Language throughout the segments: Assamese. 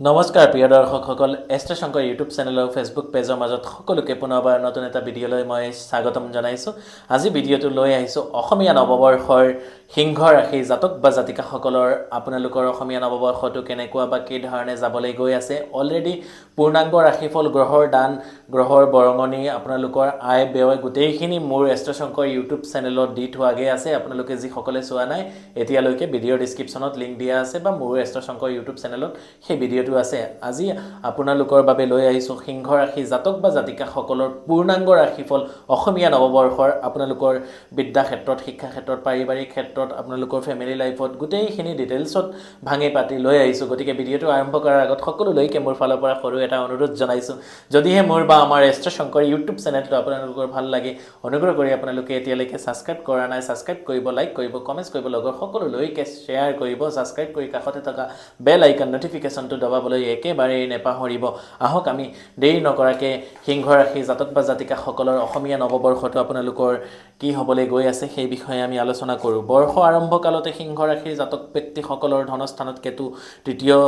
নমস্কাৰ প্ৰিয় দৰ্শকসকল এষ্ট্ৰ শংকৰ ইউটিউব চেনেল আৰু ফেচবুক পেজৰ মাজত সকলোকে পুনৰবাৰ নতুন এটা ভিডিঅ'লৈ মই স্বাগতম জনাইছোঁ। আজি ভিডিঅ'টো লৈ আহিছোঁ অসমীয়া নৱবৰ্ষৰ সিংহ ৰাশি জাতক বা জাতিকাসকলৰ আপোনালোকৰ অসমীয়া নৱবৰ্ষটো কেনেকুৱা বা কি ধৰণে যাবলৈ গৈ আছে। অলৰেডি পূৰ্ণাংগ ৰাশিফল গ্ৰহৰ দান গ্ৰহৰ বৰঙণি আপোনালোকৰ আয় ব্যয় গোটেইখিনি মোৰ এষ্ট্ৰ শংকৰ ইউটিউব চেনেলত দি থোৱাগৈ আছে। আপোনালোকে যিসকলে চোৱা নাই এতিয়ালৈকে ভিডিঅ'ৰ ডিছক্ৰিপশ্যনত লিংক দিয়া আছে বা মোৰ এষ্ট্ৰ শংকৰ ইউটিউব চেনেলত সেই ভিডিঅ'টো আছে। আজি আপোনালোকৰ বাবে লৈ আহিছোঁ সিংহ ৰাশি জাতক বা জাতিকাসকলৰ পূৰ্ণাংগ ৰাশিফল অসমীয়া নৱবৰ্ষৰ আপোনালোকৰ বিদ্যা ক্ষেত্ৰত, শিক্ষা ক্ষেত্ৰত, পাৰিবাৰিক ক্ষেত্ৰত, আপোনালোকৰ ফেমিলি লাইফত গোটেইখিনি ডিটেইলছত ভাঙি পাতি লৈ আহিছোঁ। গতিকে ভিডিঅ'টো আৰম্ভ কৰাৰ আগত সকলোলৈকে মোৰ ফালৰ পৰা সৰু এটা অনুৰোধ জনাইছোঁ। যদিহে মোৰ বা আমাৰ এষ্ট্ৰ শংকৰ ইউটিউব চেনেলটো আপোনালোকৰ ভাল লাগে অনুগ্ৰহ কৰি আপোনালোকে এতিয়ালৈকে ছাবস্ক্ৰাইব কৰা নাই ছাবস্ক্ৰাইব কৰিব, লাইক কৰিব, কমেণ্টছ কৰিব, লগৰ সকলোলৈকে শ্বেয়াৰ কৰিব, ছাবস্ক্ৰাইব কৰি কাষতে থকা বেল আইকন নটিফিকেশ্যনটো দবাবলৈ একেবাৰেই নেপাহৰিব। আহক আমি দেৰি নকৰাকৈ সিংহ ৰাশি জাতক বা জাতিকাসকলৰ অসমীয়া নৱবৰ্ষটো আপোনালোকৰ কি হ'বলৈ গৈ আছে সেই বিষয়ে আমি আলোচনা কৰোঁ। বৰ্ষ আৰম্ভ কালতে সিংহ ৰাশিৰ জাতক ব্যক্তিসকলৰ ধনস্থানত কেতু, তৃতীয়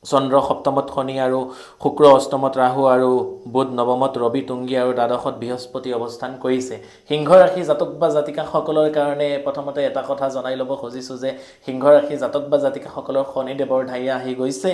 চন্দ্ৰ, সপ্তমত শনি আৰু শুক্ৰ, অষ্টমত ৰাহু আৰু বুধ, নৱমত ৰবি, তুংগী আৰু দ্বাদশত বৃহস্পতি অৱস্থান কৰিছে। সিংহ ৰাশি জাতক বা জাতিকাসকলৰ কাৰণে প্ৰথমতে এটা কথা জনাই ল'ব খুজিছোঁ যে সিংহ ৰাশি জাতক বা জাতিকাসকলৰ শনিদেৱৰ ঢাইয়া আহি গৈছে,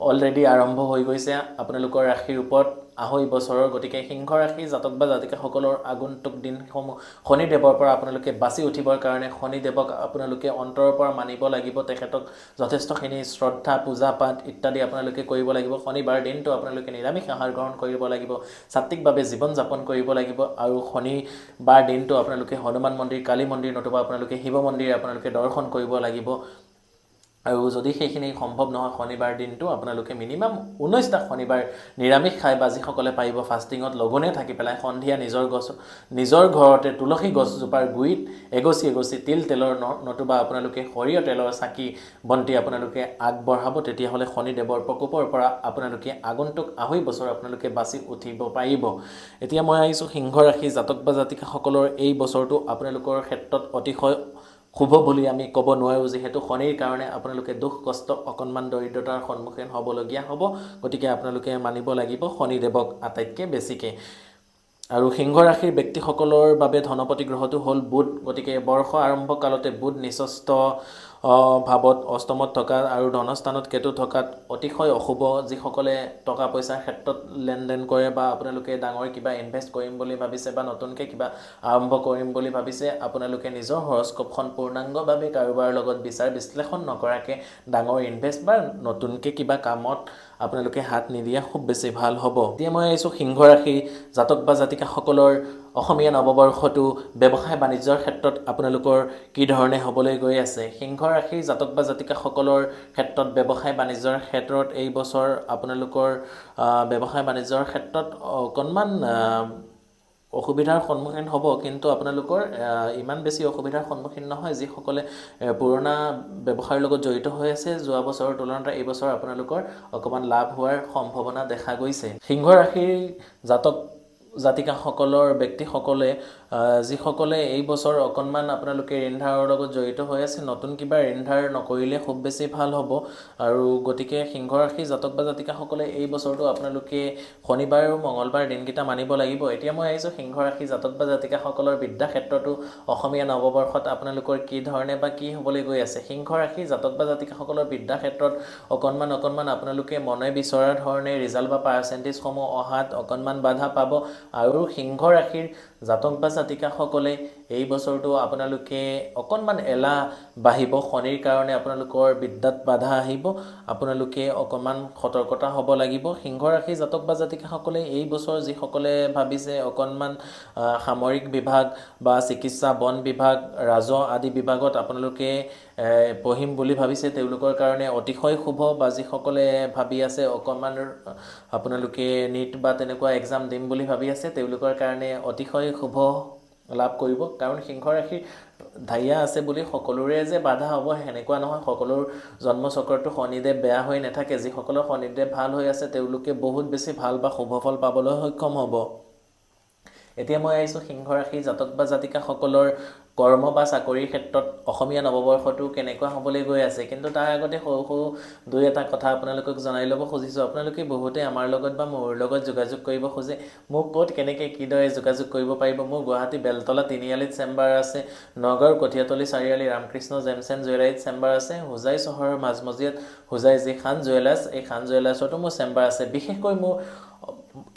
অলৰেডি আৰম্ভ হৈ গৈছে আপোনালোকৰ ৰাশিৰ ওপৰত আঢ়ৈ বছৰৰ। গতিকে সিংহ ৰাশি জাতক বা জাতিকাসকলৰ আগন্তুক দিনসমূহ শনিদেৱৰ পৰা আপোনালোকে বাচি উঠিবৰ কাৰণে শনিদেৱক আপোনালোকে অন্তৰৰ পৰা মানিব লাগিব। তেখেতক যথেষ্টখিনি শ্ৰদ্ধা, পূজা পাঠ ইত্যাদি আপোনালোকে কৰিব লাগিব। শনিবাৰ দিনটো আপোনালোকে নিৰামিষ আহাৰ গ্ৰহণ কৰিব লাগিব, সাত্বিকভাৱে জীৱন যাপন কৰিব লাগিব। আৰু শনিবাৰ দিনটো আপোনালোকে হনুমান মন্দিৰ, কালী মন্দিৰ নতুবা আপোনালোকে শিৱ মন্দিৰ আপোনালোকে দৰ্শন কৰিব লাগিব। আৰু যদি সেইখিনি সম্ভৱ নহয় শনিবাৰ দিনটো আপোনালোকে মিনিমাম 19টা শনিবাৰ নিৰামিষ খাই বা যিসকলে পাৰিব ফাষ্টিঙত লঘোণে থাকি পেলাই সন্ধিয়া নিজৰ ঘৰতে তুলসী গছজোপাৰ গুৰিত এগছি তিল তেলৰ নতুবা আপোনালোকে সৰিয়হ তেলৰ চাকি বন্তি আপোনালোকে আগবঢ়াব। তেতিয়াহ'লে শনিদেৱৰ প্ৰকোপৰ পৰা আপোনালোকে আগন্তুক আঢ়ৈ বছৰ আপোনালোকে বাচি উঠিব পাৰিব। এতিয়া মই আহিছোঁ সিংহ ৰাশি জাতক বা জাতিকাসকলৰ এই বছৰটো আপোনালোকৰ ক্ষেত্ৰত অতিশয় শুভ বুলি আমি ক'ব নোৱাৰোঁ, যিহেতু শনিৰ কাৰণে আপোনালোকে দুখ কষ্ট অকণমান দৰিদ্ৰতাৰ সন্মুখীন হ'বলগীয়া হ'ব। গতিকে আপোনালোকে মানিব লাগিব শনিদেৱক আটাইতকৈ বেছিকৈ। আৰু সিংহ ৰাশিৰ ব্যক্তিসকলৰ বাবে ধনপতি গ্ৰহটো হ'ল বুধ। গতিকে বৰ্ষ আৰম্ভ কালতে বুধ নিচস্ত ভাৱত অষ্টমত থকা আৰু ধনস্থানত কেতু থকাত অতিশয় অশুভ। যিসকলে টকা পইচাৰ ক্ষেত্ৰত লেনদেন কৰে বা আপোনালোকে ডাঙৰ কিবা ইনভেষ্ট কৰিম বুলি ভাবিছে বা নতুনকৈ কিবা আৰম্ভ কৰিম বুলি ভাবিছে, আপোনালোকে নিজৰ হৰস্কোপখন পূৰ্ণাংগভাৱে কাৰোবাৰ লগত বিচাৰ বিশ্লেষণ নকৰাকৈ ডাঙৰ ইনভেষ্ট বা নতুনকৈ কিবা কামত আপোনালোকে হাত নিদিয়া খুব বেছি ভাল হ'ব। এতিয়া মই আহিছোঁ সিংহ ৰাশি জাতক বা জাতিকাসকলৰ অসমীয়া নৱবৰ্ষটো ব্যৱসায় বাণিজ্যৰ ক্ষেত্ৰত আপোনালোকৰ কি ধৰণে হ'বলৈ গৈ আছে। সিংহ ৰাশিৰ জাতক বা জাতিকাসকলৰ ক্ষেত্ৰত ব্যৱসায় বাণিজ্যৰ ক্ষেত্ৰত এই বছৰ আপোনালোকৰ ব্যৱসায় বাণিজ্যৰ ক্ষেত্ৰত অকণমান অসুবিধাৰ সন্মুখীন হ'ব, কিন্তু আপোনালোকৰ ইমান বেছি অসুবিধাৰ সন্মুখীন নহয়। যিসকলে পুৰণা ব্যৱসায়ৰ লগত জড়িত হৈ আছে যোৱা বছৰৰ তুলনাত এই বছৰ আপোনালোকৰ অকণমান লাভ হোৱাৰ সম্ভাৱনা দেখা গৈছে। সিংহ ৰাশিৰ জাতক জাতিকাসকলৰ ব্যক্তিসকলে যিসকলে এই বছৰ অকণমান আপোনালোকে ঋণ ধাৰৰ লগত জড়িত হৈ আছে, নতুন কিবা ঋণ ধাৰ নকৰিলে খুব বেছি ভাল হ'ব। আৰু গতিকে সিংহ ৰাশিৰ জাতক বা জাতিকাসকলে এই বছৰটো আপোনালোকে শনিবাৰ আৰু মঙলবাৰ দিনকেইটা মানিব লাগিব। এতিয়া মই আহিছোঁ সিংহ ৰাশি জাতক বা জাতিকাসকলৰ বিদ্যা ক্ষেত্ৰতো অসমীয়া নৱবৰ্ষত আপোনালোকৰ কি ধৰণে বা কি হ'বলৈ গৈ আছে। সিংহ ৰাশি জাতক বা জাতিকাসকলৰ বিদ্যা ক্ষেত্ৰত অকণমান আপোনালোকে মনে বিচৰা ধৰণে ৰিজাল্ট বা পাৰ্চেণ্টেজসমূহ অহাত অকণমান বাধা পাব। আৰু সিংহ ৰাশিৰ জাতক বা জাতিকাসকলে এই বছৰটো আপোনালোকে অকণমান এলাহ বাঢ়িব। শনিৰ কাৰণে আপোনালোকৰ বিদ্যাত বাধা আহিব, আপোনালোকে অকণমান সতৰ্কতা হ'ব লাগিব। সিংহ ৰাশিৰ জাতক বা জাতিকাসকলে এই বছৰ যিসকলে ভাবিছে অকণমান সামৰিক বিভাগ বা চিকিৎসা, বন বিভাগ, ৰাজহ আদি বিভাগত আপোনালোকে পঢ়িম বুলি ভাবিছে তেওঁলোকৰ কাৰণে অতিশয় শুভ। বা যিসকলে ভাবি আছে অকণমান আপোনালোকে নীট বা তেনেকুৱা এক্সাম দিম বুলি ভাবি আছে তেওঁলোকৰ কাৰণে অতিশয় শুভ লাভ কৰিব। কাৰণ সিংহ ৰাশিৰ ঢাইয়া আছে বুলি সকলোৰে যে বাধা হ'ব সেনেকুৱা নহয়। সকলোৰ জন্মচক্ৰটো শনিদেৱ বেয়া হৈ নাথাকে। যিসকলৰ শনিদেৱ ভাল হৈ আছে তেওঁলোকে বহুত বেছি ভাল বা শুভ ফল পাবলৈ সক্ষম হ'ব। এতিয়া মই আহিছোঁ সিংহ ৰাশি জাতক বা জাতিকাসকলৰ কৰ্ম বা চাকৰিৰ ক্ষেত্ৰত অসমীয়া নৱবৰ্ষটো কেনেকুৱা হ'বলৈ গৈ আছে। কিন্তু তাৰ আগতে সৰু সৰু দুই এটা কথা আপোনালোকক জনাই ল'ব খুজিছোঁ। আপোনালোকে বহুতে আমাৰ লগত বা মোৰ লগত যোগাযোগ কৰিব খোজে। মোক ক'ত কেনেকৈ কিদৰে যোগাযোগ কৰিব পাৰিব। মোৰ গুৱাহাটী বেলতলা তিনিআলিত চেম্বাৰ আছে, নগাঁৱৰ কঠীয়াতলী চাৰিআলি ৰামকৃষ্ণ জেমছ এণ্ড জুৱেলাৰীত চেম্বাৰ আছে, হোজাই চহৰৰ মাজমজিয়াত হোজাই যি খান জুৱেলাৰ্ছ, এই খান জুৱেলাৰ্ছতো মোৰ চেম্বাৰ আছে। বিশেষকৈ মোৰ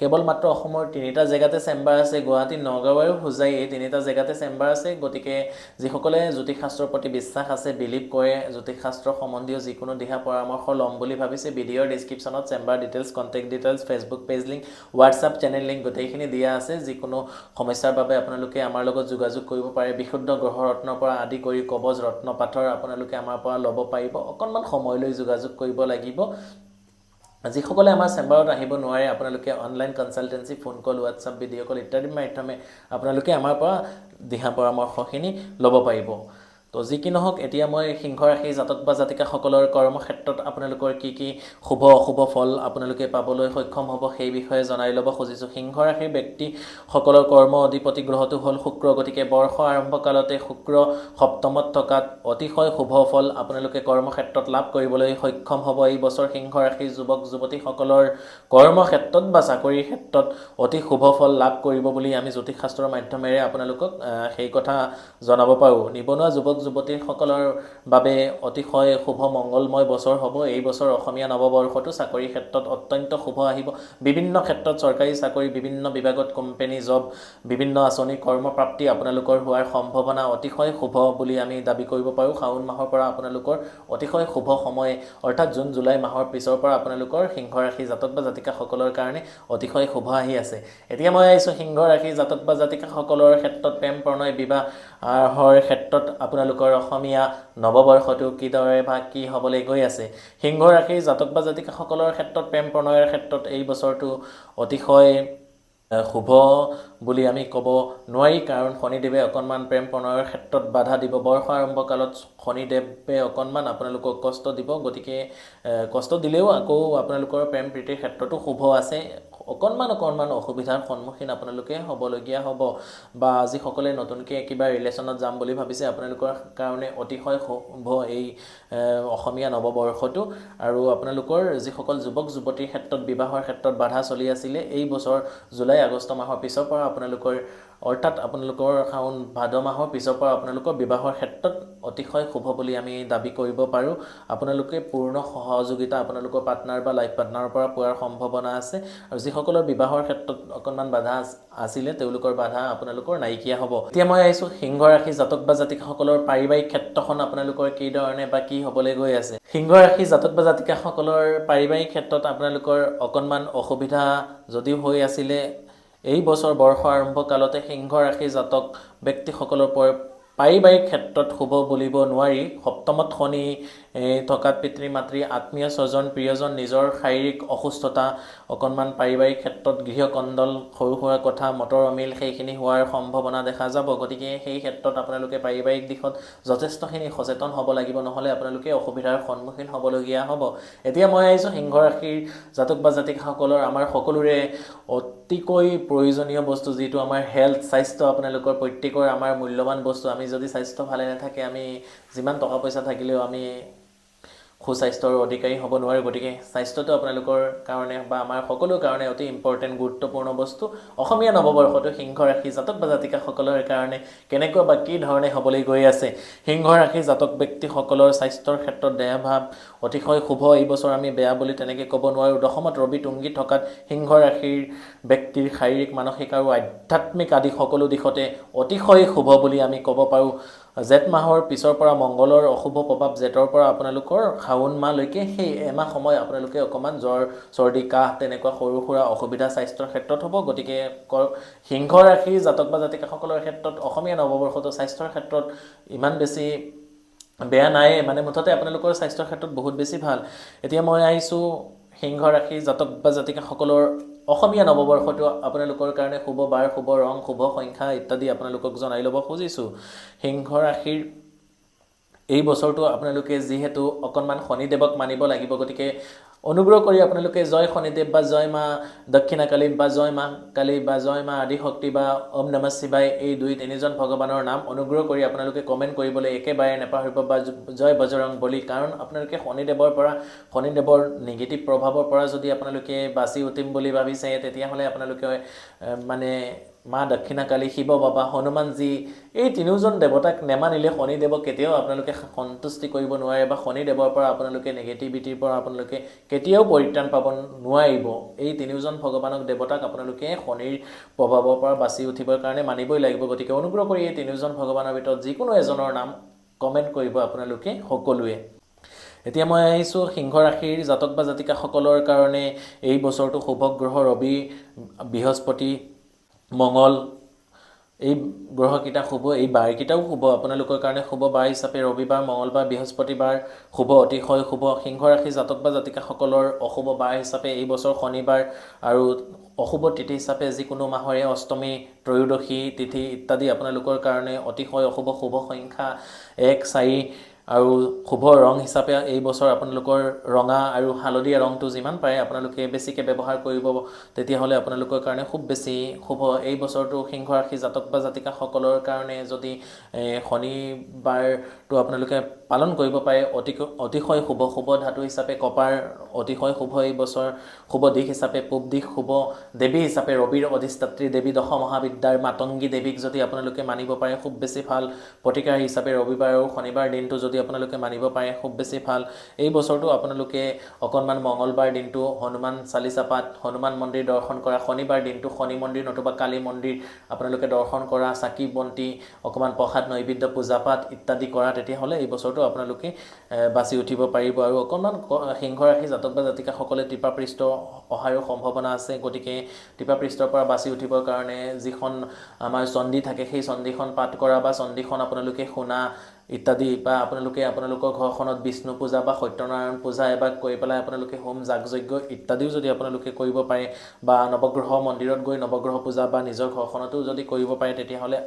কেৱল মাত্ৰ অসমৰ 3টা জেগাতে চেম্বাৰ আছে, গুৱাহাটী, নগাঁও আৰু হোজাই, এই 3টা জেগাতে চেম্বাৰ আছে। গতিকে যিসকলে জ্যোতিষশাস্ত্ৰৰ প্ৰতি বিশ্বাস আছে, বিলিভ কৰে, জ্যোতিষশাস্ত্ৰ সম্বন্ধীয় যিকোনো দিহা পৰামৰ্শ ল'ম বুলি ভাবিছে, ভিডিঅ'ৰ ডিছক্ৰিপশ্যনত chamber details, contact details, Facebook page link, WhatsApp channel link গোটেইখিনি দিয়া আছে। যিকোনো সমস্যাৰ বাবে আপোনালোকে আমাৰ লগত যোগাযোগ কৰিব পাৰে। বিশুদ্ধ গ্ৰহ ৰত্নৰ পৰা আদি কৰি কবজ ৰত্ন পাথৰ আপোনালোকে আমাৰ পৰা ল'ব পাৰিব। অকণমান সময় লৈ যোগাযোগ কৰিব লাগিব। যিসকলে আমাৰ চেম্বাৰত আহিব নোৱাৰে, আপোনালোকে অনলাইন কনচালটেঞ্চি, ফোন কল, হোৱাটছআপ, ভিডিঅ' কল ইত্যাদিৰ মাধ্যমে আপোনালোকে আমাৰ পৰা দিহা পৰামৰ্শখিনি ল'ব পাৰিব। তো যি কি নহওক, এতিয়া মই সিংহ ৰাশি জাতক বা জাতিকাসকলৰ কৰ্মক্ষেত্ৰত আপোনালোকৰ কি কি শুভ অশুভ ফল আপোনালোকে পাবলৈ সক্ষম হ'ব সেই বিষয়ে জনাই ল'ব খুজিছোঁ। সিংহ ৰাশিৰ ব্যক্তিসকলৰ কৰ্ম অধিপতি গ্ৰহটো হ'ল শুক্ৰ। গতিকে বৰ্ষ আৰম্ভকালতে শুক্ৰ সপ্তমত থকাত অতিশয় শুভ ফল আপোনালোকে কৰ্মক্ষেত্ৰত লাভ কৰিবলৈ সক্ষম হ'ব। এই বছৰ সিংহ ৰাশিৰ যুৱক যুৱতীসকলৰ কৰ্মক্ষেত্ৰত বা চাকৰিৰ ক্ষেত্ৰত অতি শুভ ফল লাভ কৰিব বুলি আমি জ্যোতিষশাস্ত্ৰৰ মাধ্যমেৰে আপোনালোকক সেই কথা জনাব পাৰোঁ। নিবনুৱা যুৱক যুৱতীসকলৰ বাবে অতিশয় শুভ মংগলময় বছৰ হ'ব। এই বছৰ অসমীয়া নৱবৰ্ষটো চাকৰিৰ ক্ষেত্ৰত অত্যন্ত শুভ আহিব। বিভিন্ন ক্ষেত্ৰত চৰকাৰী চাকৰি, বিভিন্ন বিভাগত কোম্পানী জব, বিভিন্ন আঁচনি কৰ্মপ্ৰাপ্তি আপোনালোকৰ হোৱাৰ সম্ভাৱনা অতিশয় শুভ বুলি আমি দাবী কৰিব পাৰোঁ। শাওণ মাহৰ পৰা আপোনালোকৰ অতিশয় শুভ সময়, অৰ্থাৎ জুন জুলাই মাহৰ পিছৰ পৰা আপোনালোকৰ সিংহ ৰাশি জাতক বা জাতিকাসকলৰ কাৰণে অতিশয় শুভ আহি আছে। এতিয়া মই আহিছোঁ সিংহ ৰাশি জাতক বা জাতিকাসকলৰ ক্ষেত্ৰত প্ৰেম প্ৰণয় বিবাহৰ ক্ষেত্ৰত আপোনালোকৰ অসমীয়া নৱবৰ্ষটো কিদৰে বা কি হ'বলৈ গৈ আছে। সিংহ ৰাশিৰ জাতক বা জাতিকাসকলৰ ক্ষেত্ৰত প্ৰেম প্ৰণয়ৰ ক্ষেত্ৰত এই বছৰটো অতিশয় শুভ বুলি আমি ক'ব নোৱাৰি, কাৰণ শনিদেৱে অকণমান প্ৰেম প্ৰণয়ৰ ক্ষেত্ৰত বাধা দিব। বৰ্ষ আৰম্ভকালত শনিদেৱে অকণমান আপোনালোকক কষ্ট দিব। গতিকে কষ্ট দিলেও আকৌ আপোনালোকৰ প্ৰেম প্ৰীতিৰ ক্ষেত্ৰতো শুভ আছে। অকণমান অসুবিধাৰ সন্মুখীন আপোনালোকে হ'বলগীয়া হ'ব। বা যিসকলে নতুনকৈ কিবা ৰিলেশ্যনত যাম বুলি ভাবিছে, আপোনালোকৰ কাৰণে অতিশয় শুভ এই অসমীয়া নৱবৰ্ষটো। আৰু আপোনালোকৰ যিসকল যুৱক যুৱতীৰ ক্ষেত্ৰত বিবাহৰ ক্ষেত্ৰত বাধা চলি আছিলে, এই বছৰ জুলাই আগষ্ট মাহৰ পিছৰ পৰা আপোনালোকৰ, অৰ্থাৎ আপোনালোকৰ শাওণ ভাদ মাহৰ পিছৰ পৰা আপোনালোকৰ বিবাহৰ ক্ষেত্ৰত অতিশয় শুভ বুলি আমি দাবী কৰিব পাৰোঁ। আপোনালোকে পূৰ্ণ সহযোগিতা আপোনালোকৰ পাৰ্টনাৰ বা লাইফ পাৰ্টনাৰৰ পৰা পোৱাৰ সম্ভাৱনা আছে। আৰু যিসকলৰ বিবাহৰ ক্ষেত্ৰত অকণমান বাধা আছিলে, তেওঁলোকৰ বাধা আপোনালোকৰ নাইকিয়া হ'ব। এতিয়া মই আহিছোঁ সিংহ ৰাশি জাতক বা জাতিকাসকলৰ পাৰিবাৰিক ক্ষেত্ৰখন আপোনালোকৰ কি ধৰণে বা কি হ'বলৈ গৈ আছে। সিংহ ৰাশি জাতক বা জাতিকাসকলৰ পাৰিবাৰিক ক্ষেত্ৰত আপোনালোকৰ অকণমান অসুবিধা যদিও হৈ আছিলে, এই বছৰ বৰ্ষ আৰম্ভকালতে সিংহ ৰাশি জাতক ব্যক্তিসকলৰ পাৰিবাৰিক ক্ষেত্ৰত শুভ বুলিব নোৱাৰি। সপ্তমত শনি থকাত পিতৃ মাতৃ আত্মীয় স্বজন প্ৰিয়জন, নিজৰ শাৰীৰিক অসুস্থতা, অকণমান পাৰিবাৰিক ক্ষেত্ৰত গৃহকণ্ডল, সৰু সুৰা কথা, মতৰ অমিল সেইখিনি হোৱাৰ সম্ভাৱনা দেখা যাব। গতিকে সেই ক্ষেত্ৰত আপোনালোকে পাৰিবাৰিক দিশত যথেষ্টখিনি সচেতন হ'ব লাগিব, নহ'লে আপোনালোকে অসুবিধাৰ সন্মুখীন হ'বলগীয়া হ'ব। এতিয়া মই আহিছোঁ সিংহ ৰাশিৰ জাতক বা জাতিকাসকলৰ আমাৰ সকলোৰে অতিকৈ প্ৰয়োজনীয় বস্তু, যিটো আমাৰ হেল্থ, স্বাস্থ্য। আপোনালোকৰ প্ৰত্যেকৰ আমাৰ মূল্যৱান বস্তু। আমি যদি স্বাস্থ্য ভালে নাথাকে, আমি যিমান টকা পইচা থাকিলেও আমি সুস্বাস্থ্যৰ অধিকাৰী হ'ব নোৱাৰোঁ। গতিকে স্বাস্থ্যটো আপোনালোকৰ কাৰণে বা আমাৰ সকলোৰ কাৰণে অতি ইম্পৰ্টেণ্ট, গুৰুত্বপূৰ্ণ বস্তু। অসমীয়া নৱবৰ্ষটো সিংহ ৰাশি জাতক বা জাতিকাসকলৰ কাৰণে কেনেকুৱা বা কি ধৰণে হ'বলৈ গৈ আছে। সিংহ ৰাশি জাতক ব্যক্তিসকলৰ স্বাস্থ্যৰ ক্ষেত্ৰত দেহভাৱ অতিশয় শুভ। এই বছৰ আমি বেয়া বুলি তেনেকৈ ক'ব নোৱাৰোঁ। দশমত ৰবি তুংগী থকাত সিংহ ৰাশিৰ ব্যক্তিৰ শাৰীৰিক, মানসিক আৰু আধ্যাত্মিক আদি সকলো দিশতে অতিশয় শুভ বুলি আমি ক'ব পাৰোঁ। জেঠ মাহৰ পিছৰ পৰা মংগলৰ অশুভ প্ৰভাৱ, জেঠৰ পৰা আপোনালোকৰ শাওণ মাহলৈকে সেই এমাহ সময় আপোনালোকে অকণমান জ্বৰ চৰ্দি কাহ তেনেকুৱা সৰু সুৰা অসুবিধা স্বাস্থ্যৰ ক্ষেত্ৰত হ'ব। গতিকে সিংহ ৰাশিৰ জাতক বা জাতিকাসকলৰ ক্ষেত্ৰত অসমীয়া নৱবৰ্ষটো স্বাস্থ্যৰ ক্ষেত্ৰত ইমান বেছি বেয়া নাই, মানে মুঠতে আপোনালোকৰ স্বাস্থ্যৰ ক্ষেত্ৰত বহুত বেছি ভাল। এতিয়া মই আহিছোঁ সিংহ ৰাশিৰ জাতক বা জাতিকাসকলৰ অসমীয়া নৱবৰ্ষটো আপোনালোকৰ কাৰণে শুভ বাৰ, শুভ ৰং, শুভ সংখ্যা ইত্যাদি আপোনালোকক জনাই ল'ব খুজিছোঁ। সিংহ ৰাশিৰ এই বছৰটো আপোনালোকে যিহেতু অকণমান শনিদেৱক মানিব লাগিব, গতিকে অনুগ্ৰহ কৰি আপোনালোকে জয় শনিদেৱ বা জয় মা দক্ষিণাকালী বা জয় মা কালী বা জয় মা আদিশক্তি বা ওম নমঃ শিৱায় এই 2-3জন ভগৱানৰ নাম অনুগ্ৰহ কৰি আপোনালোকে কমেণ্ট কৰিবলৈ একেবাৰে নেপাহৰিব বা জয় বজৰং বলি। কাৰণ আপোনালোকে শনিদেৱৰ নিগেটিভ প্ৰভাৱৰ পৰা যদি আপোনালোকে বাচি উঠিম বুলি ভাবিছে তেতিয়াহ'লে আপোনালোকে মানে মা দক্ষিণাকালী, শিৱ বাবা, হনুমানজী এই 3জন দেৱতাক নেমানিলে শনিদেৱক কেতিয়াও আপোনালোকে সন্তুষ্টি কৰিব নোৱাৰে বা শনিদেৱৰ পৰা আপোনালোকে নেগেটিভিটিৰ পৰা আপোনালোকে কেতিয়াও পৰিত্ৰাণ পাব নোৱাৰিব। এই 3জন ভগৱানক দেৱতাক আপোনালোকে শনিৰ প্ৰভাৱৰ পৰা বাচি উঠিবৰ কাৰণে মানিবই লাগিব। গতিকে অনুগ্ৰহ কৰি এই 3জন ভগৱানৰ ভিতৰত যিকোনো এজনৰ নাম কমেণ্ট কৰিব আপোনালোকে সকলোৱে। এতিয়া মই আহিছোঁ সিংহ ৰাশিৰ জাতক বা জাতিকাসকলৰ কাৰণে এই বছৰটো শুভ গ্ৰহ ৰবি, বৃহস্পতি, মঙ্গল এই গ্ৰহকেইটা শুভ, এই বাৰকেইটাও শুভ। আপোনালোকৰ কাৰণে শুভ বাৰ হিচাপে ৰবিবাৰ, মঙ্গলবাৰ, বৃহস্পতিবাৰ শুভ, অতিশয় শুভ। সিংহ ৰাশি জাতক বা জাতিকাসকলৰ অশুভ বাৰ হিচাপে এই বছৰ শনিবাৰ আৰু অশুভ তিথি হিচাপে যিকোনো মাহৰে অষ্টমী, ত্ৰয়োদশী তিথি ইত্যাদি আপোনালোকৰ কাৰণে অতিশয় অশুভ। শুভ সংখ্যা 1, 4 আৰু শুভ ৰং হিচাপে এই বছৰ আপোনালোকৰ ৰঙা আৰু হালধীয়া ৰংটো যিমান পাৰে আপোনালোকে বেছিকৈ ব্যৱহাৰ কৰিব, তেতিয়াহ'লে আপোনালোকৰ কাৰণে খুব বেছি শুভ। এই বছৰটো সিংহ ৰাশি জাতক বা জাতিকাসকলৰ কাৰণে যদি শনিবাৰটো আপোনালোকে পালন কৰিব পাৰে অতিশয় শুভ। শুভ ধাতু হিচাপে কপাৰ অতিশয় শুভ এই বছৰ। শুভ দিশ হিচাপে পূব দিশ শুভ। দেৱী হিচাপে ৰবিৰ অধিষ্ঠাত্ৰী দেৱী দশ মহাবিদ্যাৰ মাতংগী দেৱীক যদি আপোনালোকে মানিব পাৰে খুব বেছি ভাল। প্ৰতিকাৰ হিচাপে ৰবিবাৰ আৰু শনিবাৰ দিনটো যদি আপোনালোকে মানিব পাৰে খুব বেছি ভাল। এই বছৰটো আপোনালোকে অকণমান মঙ্গলবাৰ দিনটো হনুমান চালিচা পাঠ, হনুমান মন্দিৰ দৰ্শন কৰা, শনিবাৰ দিনটো শনি মন্দিৰ নতুবা কালী মন্দিৰ আপোনালোকে দৰ্শন কৰা, চাকি বন্তি অকণমান প্ৰসাদ নৈবেদ্য পূজা পাঠ ইত্যাদি কৰা, তেতিয়াহ'লে এই বছৰটো আপোনালোকে বাচি উঠিব পাৰিব। আৰু অকণমান সিংহ ৰাশি জাতক বা জাতিকাসকলে টিপাপৃষ্ঠ অহাৰো সম্ভাৱনা আছে। গতিকে টিপাপৃষ্ঠৰ পৰা বাচি উঠিবৰ কাৰণে যিখন আমাৰ চণ্ডী থাকে সেই চণ্ডীখন পাঠ কৰা বা চণ্ডীখন আপোনালোকে শুনা ইত্যাদি, বা আপোনালোকে আপোনালোকৰ ঘৰখনত বিষ্ণু পূজা বা সত্যনাৰায়ণ পূজা এবাৰ কৰি পেলাই আপোনালোকে হোম যাগযজ্ঞ ইত্যাদিও যদি আপোনালোকে কৰিব পাৰে, বা নৱগ্ৰহ মন্দিৰত গৈ নৱগ্ৰহ পূজা বা নিজৰ ঘৰখনতো যদি কৰিব পাৰে, তেতিয়াহ'লে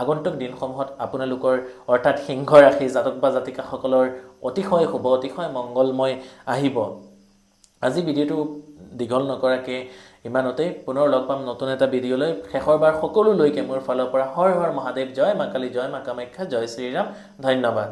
আগন্তুক দিনসমূহত আপোনালোকৰ অৰ্থাৎ সিংহ ৰাশি জাতক বা জাতিকাসকলৰ অতিশয় শুভ, অতিশয় মংগলময় আহিব। আজি ভিডিঅ'টো দীঘল নকৰাকৈ ইমানতেই। পুনৰ লগ পাম নতুন এটা ভিডিঅ'লৈ। শেষৰবাৰ সকলোলৈকে মোৰ ফালৰ পৰা হৰ হৰ মহাদেৱ, জয় মা কালী, জয় মা কামাখ্যা, জয় শ্ৰীৰাম, ধন্যবাদ।